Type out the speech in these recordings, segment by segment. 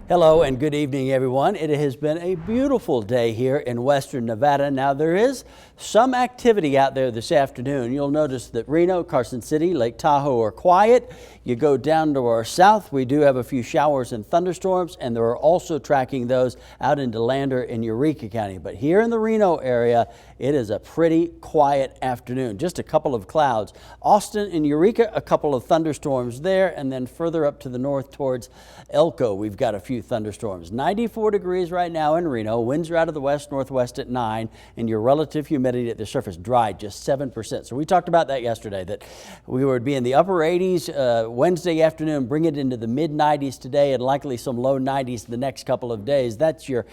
Hello and good evening, everyone. It has been a beautiful day here in western Nevada. Now, there is some activity out there this afternoon. You'll notice that Reno, Carson City, Lake Tahoe are quiet. You go down to our south, we do have a few showers and thunderstorms, and there are also tracking those out into Lander and Eureka County. But here in the Reno area, it is a pretty quiet afternoon. Just a couple of clouds. Austin and Eureka, a couple of thunderstorms there, and then further up to the north towards Elko, we've got a few thunderstorms. 94 degrees right now in Reno. Winds are out of the west-northwest at 9, and your relative humidity at the surface dry, just 7%. So we talked about that yesterday, that we would be in the upper 80s Wednesday afternoon, bring it into the mid-90s today, and likely some low 90s the next couple of days. That's your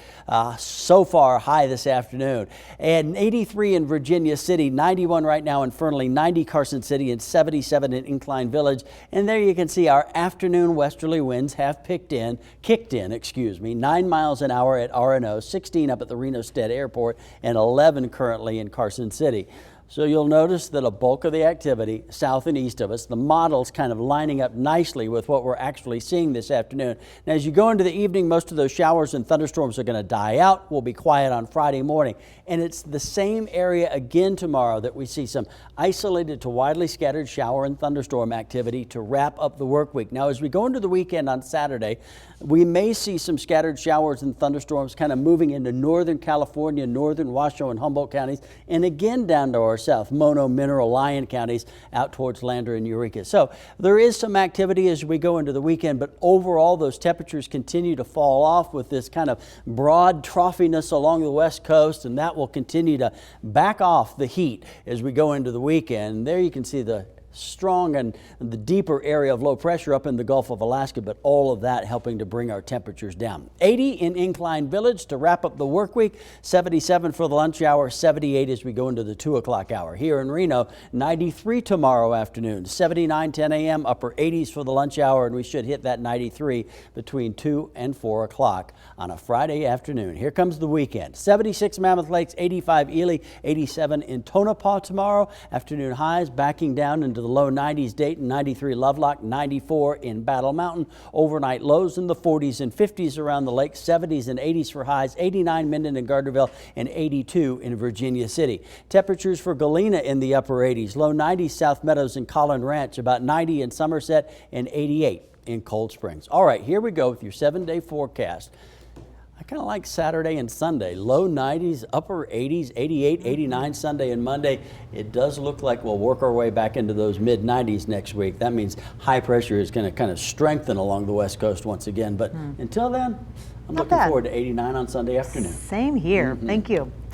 so far high this afternoon. And 83 in Virginia City, 91 right now in Fernley, 90 Carson City, and 77 in Incline Village. And there you can see our afternoon westerly winds have kicked in, 9 miles an hour at RNO, 16 up at the Reno Stead Airport, and 11 currently in Carson City. So you'll notice that a bulk of the activity south and east of us, the model's kind of lining up nicely with what we're actually seeing this afternoon. Now, as you go into the evening, most of those showers and thunderstorms are going to die out. We'll be quiet on Friday morning. And it's the same area again tomorrow that we see some isolated to widely scattered shower and thunderstorm activity to wrap up the work week. Now, as we go into the weekend on Saturday, we may see some scattered showers and thunderstorms kind of moving into northern California, northern Washoe and Humboldt counties, and again down to our south, Mono, Mineral, Lyon counties, out towards Lander and Eureka. So there is some activity as we go into the weekend, but overall those temperatures continue to fall off with this kind of broad troughiness along the west coast, and that will continue to back off the heat as we go into the weekend. There you can see the strong and the deeper area of low pressure up in the Gulf of Alaska, but all of that helping to bring our temperatures down. 80 in Incline Village to wrap up the work week, 77 for the lunch hour, 78 as we go into the 2 o'clock hour. Here in Reno, 93 tomorrow afternoon, 79, 10 a.m., upper 80s for the lunch hour, and we should hit that 93 between 2 and 4 o'clock on a Friday afternoon. Here comes the weekend. 76 Mammoth Lakes, 85 Ely, 87 in Tonopah tomorrow. Afternoon highs backing down into the low 90s, Dayton, 93 Lovelock, 94 in Battle Mountain. Overnight lows in the 40s and 50s around the lake, 70s and 80s for highs, 89 Minden and Gardnerville, and 82 in Virginia City. Temperatures for Galena in the upper 80s, low 90s South Meadows and Collin Ranch, about 90 in Somerset, and 88 in Cold Springs. All right, here we go with your 7-day forecast. I kind of like Saturday and Sunday, low 90s, upper 80s, 88, 89 Sunday and Monday. It does look like we'll work our way back into those mid 90s next week. That means high pressure is going to kind of strengthen along the west coast once again. But until then, I'm looking forward to 89 on Sunday afternoon. Same here. Thank you.